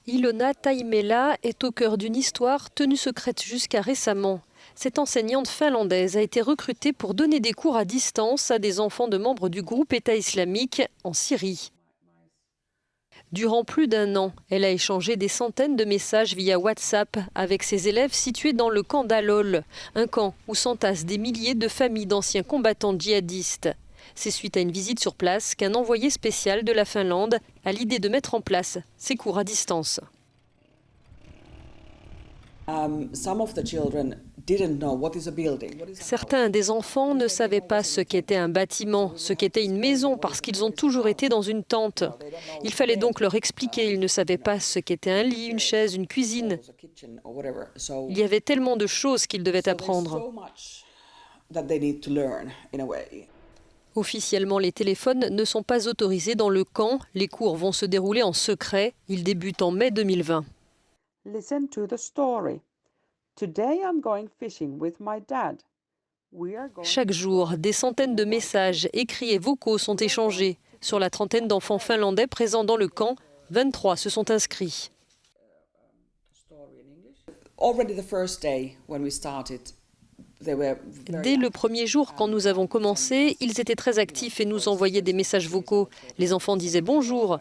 Ilona Taimela est au cœur d'une histoire tenue secrète jusqu'à récemment. Cette enseignante finlandaise a été recrutée pour donner des cours à distance à des enfants de membres du groupe État islamique en Syrie. Durant plus d'un an, elle a échangé des centaines de messages via WhatsApp avec ses élèves situés dans le camp d'Al-Hol, un camp où s'entassent des milliers de familles d'anciens combattants djihadistes. C'est suite à une visite sur place qu'un envoyé spécial de la Finlande a l'idée de mettre en place ces cours à distance. Certains des enfants ne savaient pas ce qu'était un bâtiment, ce qu'était une maison, parce qu'ils ont toujours été dans une tente. Il fallait donc leur expliquer. Ils ne savaient pas ce qu'était un lit, une chaise, une cuisine. Il y avait tellement de choses qu'ils devaient apprendre. Officiellement, les téléphones ne sont pas autorisés dans le camp. Les cours vont se dérouler en secret. Ils débutent en mai 2020. Listen to the story. Today I'm going fishing with my dad. Chaque jour, des centaines de messages écrits et vocaux sont échangés. Sur la trentaine d'enfants finlandais présents dans le camp, 23 se sont inscrits. Dès le premier jour, quand nous avons commencé, ils étaient très actifs et nous envoyaient des messages vocaux. Les enfants disaient bonjour.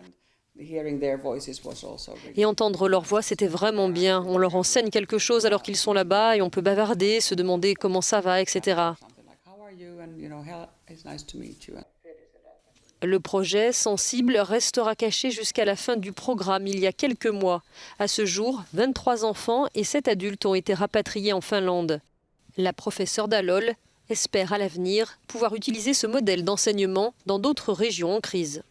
Et entendre leur voix, c'était vraiment bien. On leur enseigne quelque chose alors qu'ils sont là-bas et on peut bavarder, se demander comment ça va, etc. Le projet Sensible restera caché jusqu'à la fin du programme il y a quelques mois. À ce jour, 23 enfants et 7 adultes ont été rapatriés en Finlande. La professeure d'Al-Hol espère à l'avenir pouvoir utiliser ce modèle d'enseignement dans d'autres régions en crise.